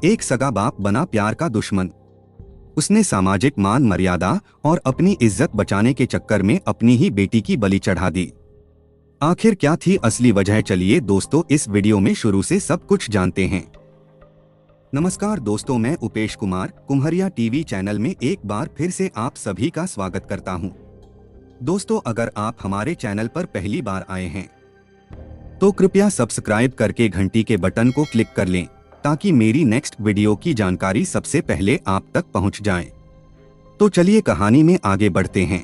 एक सगा बाप बना प्यार का दुश्मन। उसने सामाजिक मान मर्यादा और अपनी इज्जत बचाने के चक्कर में अपनी ही बेटी की बलि चढ़ा दी। आखिर क्या थी असली वजह? चलिए दोस्तों, इस वीडियो में शुरू से सब कुछ जानते हैं। नमस्कार दोस्तों, मैं उपेश कुमार कुम्हरिया टीवी चैनल में एक बार फिर से आप सभी का स्वागत करता हूं। दोस्तों, अगर आप हमारे चैनल पर पहली बार आए हैं तो कृपया सब्सक्राइब करके घंटी के बटन को क्लिक कर लें ताकि मेरी नेक्स्ट वीडियो की जानकारी सबसे पहले आप तक पहुंच जाए। तो चलिए कहानी में आगे बढ़ते हैं।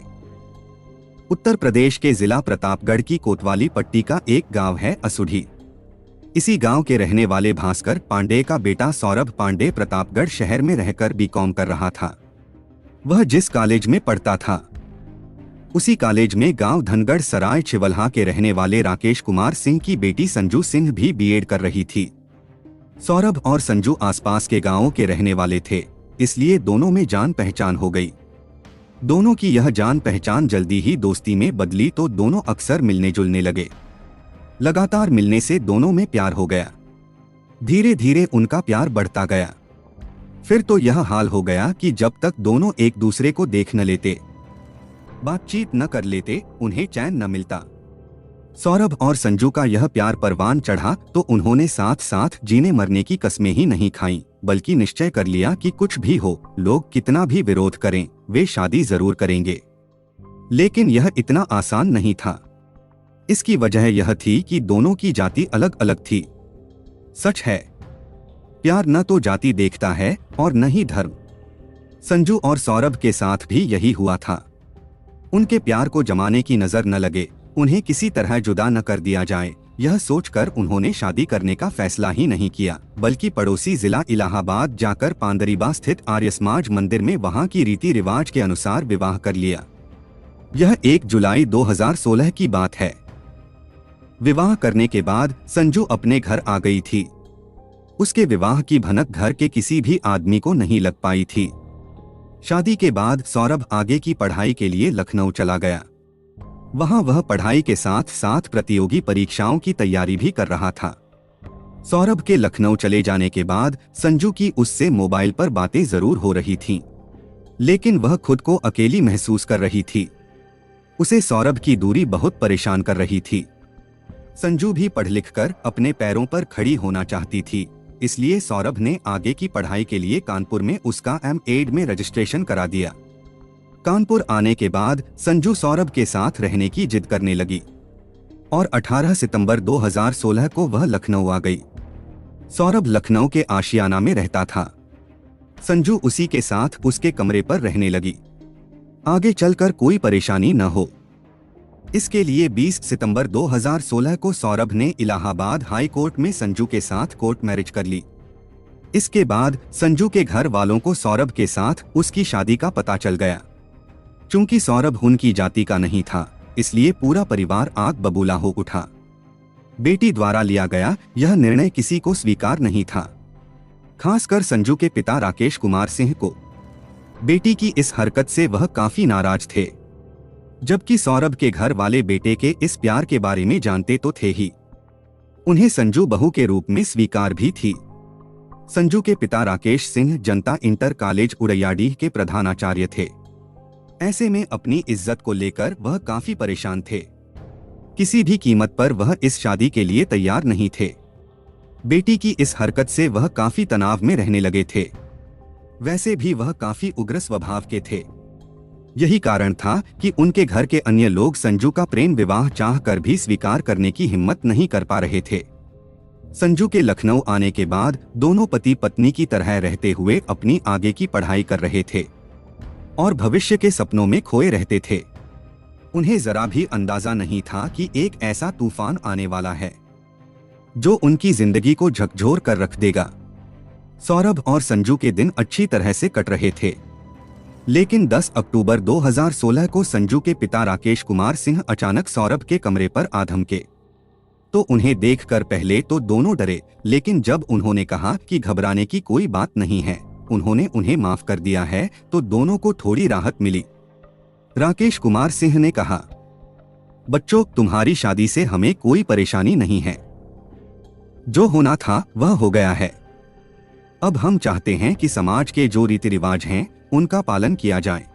उत्तर प्रदेश के जिला प्रतापगढ़ की कोतवाली पट्टी का एक गांव है असुढ़ी। इसी गांव के रहने वाले भास्कर पांडे का बेटा सौरभ पांडे प्रतापगढ़ शहर में रहकर बीकॉम कर रहा था। वह जिस कॉलेज में पढ़ता था उसी कॉलेज में गांव धनगढ़ सराय छिवलहा के रहने वाले राकेश कुमार सिंह की बेटी संजू सिंह भी बीएड कर रही थी। सौरभ और संजू आसपास के गांवों के रहने वाले थे, इसलिए दोनों में जान पहचान हो गई। दोनों की यह जान पहचान जल्दी ही दोस्ती में बदली तो दोनों अक्सर मिलने जुलने लगे। लगातार मिलने से दोनों में प्यार हो गया। धीरे धीरे उनका प्यार बढ़ता गया। फिर तो यह हाल हो गया कि जब तक दोनों एक दूसरे को देख न लेते, बातचीत न कर लेते, उन्हें चैन न मिलता। सौरभ और संजू का यह प्यार परवान चढ़ा तो उन्होंने साथ साथ जीने मरने की कस्में ही नहीं खाईं, बल्कि निश्चय कर लिया कि कुछ भी हो, लोग कितना भी विरोध करें, वे शादी जरूर करेंगे। लेकिन यह इतना आसान नहीं था। इसकी वजह यह थी कि दोनों की जाति अलग अलग थी। सच है, प्यार न तो जाति देखता है और न ही धर्म। संजू और सौरभ के साथ भी यही हुआ था। उनके प्यार को जमाने की नजर न लगे, उन्हें किसी तरह जुदा न कर दिया जाए, यह सोचकर उन्होंने शादी करने का फैसला ही नहीं किया, बल्कि पड़ोसी जिला इलाहाबाद जाकर पांदरीबा स्थित आर्य समाज मंदिर में वहां की रीति रिवाज के अनुसार विवाह कर लिया। यह 1 जुलाई 2016 की बात है। विवाह करने के बाद संजू अपने घर आ गई थी। उसके विवाह की भनक घर के किसी भी आदमी को नहीं लग पाई थी। शादी के बाद सौरभ आगे की पढ़ाई के लिए लखनऊ चला गया। वहां वह पढ़ाई के साथ साथ प्रतियोगी परीक्षाओं की तैयारी भी कर रहा था। सौरभ के लखनऊ चले जाने के बाद संजू की उससे मोबाइल पर बातें जरूर हो रही थीं, लेकिन वह खुद को अकेली महसूस कर रही थी। उसे सौरभ की दूरी बहुत परेशान कर रही थी। संजू भी पढ़ लिख कर अपने पैरों पर खड़ी होना चाहती थी, इसलिए सौरभ ने आगे की पढ़ाई के लिए कानपुर में उसका एमएड में रजिस्ट्रेशन करा दिया। कानपुर आने के बाद संजू सौरभ के साथ रहने की जिद करने लगी और 18 सितंबर 2016 को वह लखनऊ आ गई। सौरभ लखनऊ के आशियाना में रहता था। संजू उसी के साथ उसके कमरे पर रहने लगी। आगे चलकर कोई परेशानी न हो, इसके लिए 20 सितंबर 2016 को सौरभ ने इलाहाबाद हाई कोर्ट में संजू के साथ कोर्ट मैरिज कर ली। इसके बाद संजू के घर वालों को सौरभ के साथ उसकी शादी का पता चल गया। चूंकि सौरभ उनकी जाति का नहीं था, इसलिए पूरा परिवार आग बबूला हो उठा। बेटी द्वारा लिया गया यह निर्णय किसी को स्वीकार नहीं था, खासकर संजू के पिता राकेश कुमार सिंह को। बेटी की इस हरकत से वह काफी नाराज थे, जबकि सौरभ के घर वाले बेटे के इस प्यार के बारे में जानते तो थे ही, उन्हें संजू बहू के रूप में स्वीकार भी थी। संजू के पिता राकेश सिंह जनता इंटर कॉलेज उड़ैयाडीह के प्रधानाचार्य थे। ऐसे में अपनी इज्जत को लेकर वह काफी परेशान थे। किसी भी कीमत पर वह इस शादी के लिए तैयार नहीं थे। बेटी की इस हरकत से वह काफी तनाव में रहने लगे थे। वैसे भी वह काफी उग्र स्वभाव के थे। यही कारण था कि उनके घर के अन्य लोग संजू का प्रेम विवाह चाहकर भी स्वीकार करने की हिम्मत नहीं कर पा रहे थे। संजू के लखनऊ आने के बाद दोनों पति पत्नी की तरह रहते हुए अपनी आगे की पढ़ाई कर रहे थे और भविष्य के सपनों में खोए रहते थे। उन्हें जरा भी अंदाजा नहीं था कि एक ऐसा तूफान आने वाला है जो उनकी जिंदगी को झकझोर कर रख देगा। सौरभ और संजू के दिन अच्छी तरह से कट रहे थे, लेकिन 10 अक्टूबर 2016 को संजू के पिता राकेश कुमार सिंह अचानक सौरभ के कमरे पर आ धमके। तो उन्हें देखकर पहले तो दोनों डरे, लेकिन जब उन्होंने कहा कि घबराने की कोई बात नहीं है, उन्होंने उन्हें माफ कर दिया है, तो दोनों को थोड़ी राहत मिली। राकेश कुमार सिंह ने कहा, बच्चों, तुम्हारी शादी से हमें कोई परेशानी नहीं है। जो होना था वह हो गया है। अब हम चाहते हैं कि समाज के जो रीति रिवाज हैं उनका पालन किया जाए।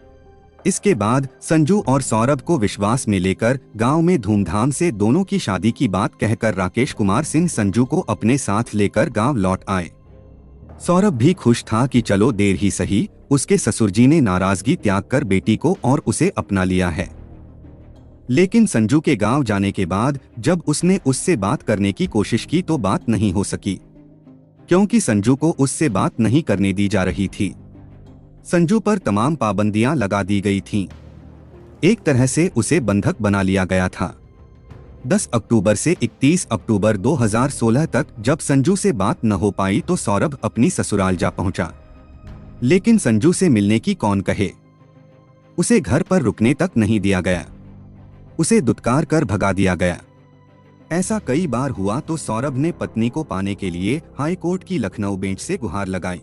इसके बाद संजू और सौरभ को विश्वास में लेकर गांव में धूमधाम से दोनों की शादी की बात कहकर राकेश कुमार सिंह संजू को अपने साथ लेकर गांव लौट आए। सौरभ भी खुश था कि चलो देर ही सही, उसके ससुर जी ने नाराजगी त्याग कर बेटी को और उसे अपना लिया है। लेकिन संजू के गांव जाने के बाद जब उसने उससे बात करने की कोशिश की तो बात नहीं हो सकी, क्योंकि संजू को उससे बात नहीं करने दी जा रही थी। संजू पर तमाम पाबंदियां लगा दी गई थीं। एक तरह से उसे बंधक बना लिया गया था। 10 अक्टूबर से 31 अक्टूबर 2016 तक जब संजू से बात न हो पाई तो सौरभ अपनी ससुराल जा पहुंचा। लेकिन संजू से मिलने की कौन कहे, उसे घर पर रुकने तक नहीं दिया गया, उसे दुत्कार कर भगा दिया गया। ऐसा कई बार हुआ तो सौरभ ने पत्नी को पाने के लिए हाई कोर्ट की लखनऊ बेंच से गुहार लगाई।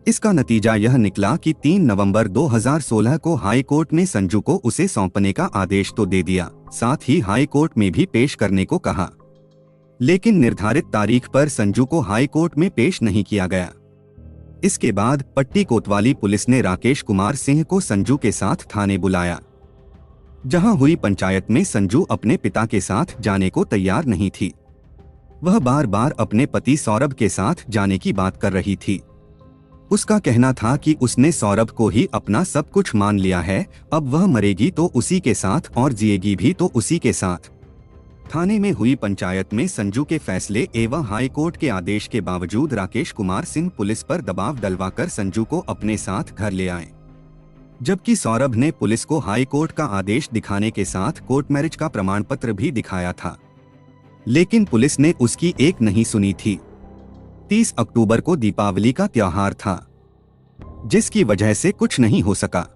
इसका नतीजा यह निकला कि 3 नवंबर 2016 को हाई कोर्ट ने संजू को उसे सौंपने का आदेश तो दे दिया, साथ ही हाई कोर्ट में भी पेश करने को कहा। लेकिन निर्धारित तारीख पर संजू को हाई कोर्ट में पेश नहीं किया गया। इसके बाद पट्टी कोतवाली पुलिस ने राकेश कुमार सिंह को संजू के साथ थाने बुलाया। जहां हुई पंचायत में संजू अपने पिता के साथ जाने को तैयार नहीं थी। वह बार बार अपने पति सौरभ के साथ जाने की बात कर रही थी। उसका कहना था कि उसने सौरभ को ही अपना सब कुछ मान लिया है, अब वह मरेगी तो उसी के साथ और जिएगी भी तो उसी के साथ। थाने में हुई पंचायत में संजू के फैसले एवं हाई कोर्ट के आदेश के बावजूद राकेश कुमार सिंह पुलिस पर दबाव डलवाकर संजू को अपने साथ घर ले आए, जबकि सौरभ ने पुलिस को हाई कोर्ट का आदेश दिखाने के साथ कोर्ट मैरिज का प्रमाण पत्र भी दिखाया था। लेकिन पुलिस ने उसकी एक नहीं सुनी थी। 30 अक्टूबर को दीपावली का त्योहार था, जिसकी वजह से कुछ नहीं हो सका।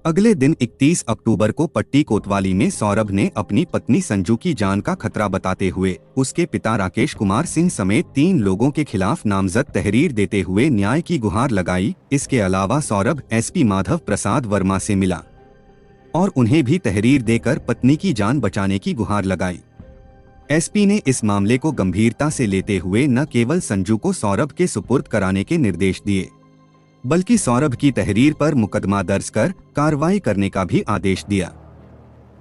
अगले दिन 31 अक्टूबर को पट्टी कोतवाली में सौरभ ने अपनी पत्नी संजू की जान का खतरा बताते हुए उसके पिता राकेश कुमार सिंह समेत 3 लोगों के खिलाफ नामजद तहरीर देते हुए न्याय की गुहार लगाई। इसके अलावा सौरभ एसपी माधव प्रसाद वर्मा से मिला और उन्हें भी तहरीर देकर पत्नी की जान बचाने की गुहार लगाई। एसपी ने इस मामले को गंभीरता से लेते हुए न केवल संजू को सौरभ के सुपुर्द कराने के निर्देश दिए, बल्कि सौरभ की तहरीर पर मुकदमा दर्ज कर कार्रवाई करने का भी आदेश दिया।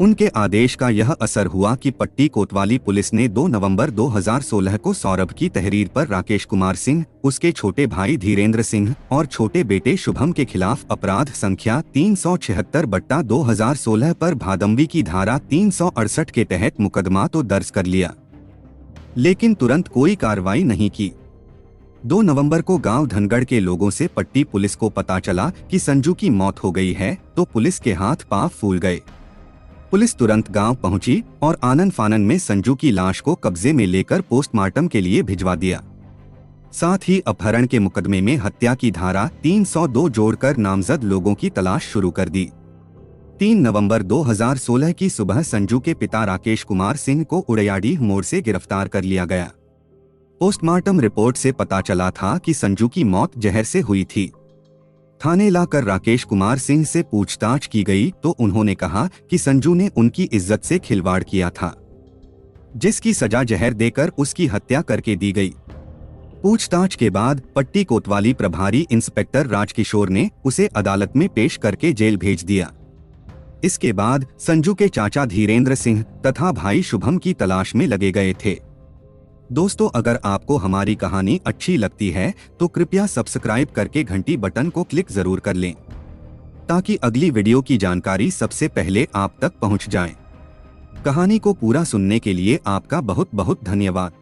उनके आदेश का यह असर हुआ कि पट्टी कोतवाली पुलिस ने 2 नवंबर 2016 को सौरभ की तहरीर पर राकेश कुमार सिंह, उसके छोटे भाई धीरेन्द्र सिंह और छोटे बेटे शुभम के खिलाफ अपराध संख्या 376/2016 पर भादंवी की धारा 368 के तहत मुकदमा तो दर्ज कर लिया, लेकिन तुरंत कोई कार्रवाई नहीं की। 2 नवंबर को गांव धनगढ़ के लोगों से पट्टी पुलिस को पता चला कि संजू की मौत हो गई है तो पुलिस के हाथ पांव फूल गए। पुलिस तुरंत गांव पहुंची और आनन फानन में संजू की लाश को कब्जे में लेकर पोस्टमार्टम के लिए भिजवा दिया। साथ ही अपहरण के मुकदमे में हत्या की धारा 302 जोड़कर नामजद लोगों की तलाश शुरू कर दी। 3 नवंबर 2016 की सुबह संजू के पिता राकेश कुमार सिंह को उड़ैयाडीह मोड़ से गिरफ्तार कर लिया गया। पोस्टमार्टम रिपोर्ट से पता चला था कि संजू की मौत जहर से हुई थी। थाने लाकर राकेश कुमार सिंह से पूछताछ की गई तो उन्होंने कहा कि संजू ने उनकी इज्जत से खिलवाड़ किया था, जिसकी सजा जहर देकर उसकी हत्या करके दी गई। पूछताछ के बाद पट्टी कोतवाली प्रभारी इंस्पेक्टर राजकिशोर ने उसे अदालत में पेश करके जेल भेज दिया। इसके बाद संजू के चाचा धीरेन्द्र सिंह तथा भाई शुभम की तलाश में लगे गए थे। दोस्तों, अगर आपको हमारी कहानी अच्छी लगती है तो कृपया सब्सक्राइब करके घंटी बटन को क्लिक जरूर कर लें, ताकि अगली वीडियो की जानकारी सबसे पहले आप तक पहुंच जाए। कहानी को पूरा सुनने के लिए आपका बहुत बहुत धन्यवाद।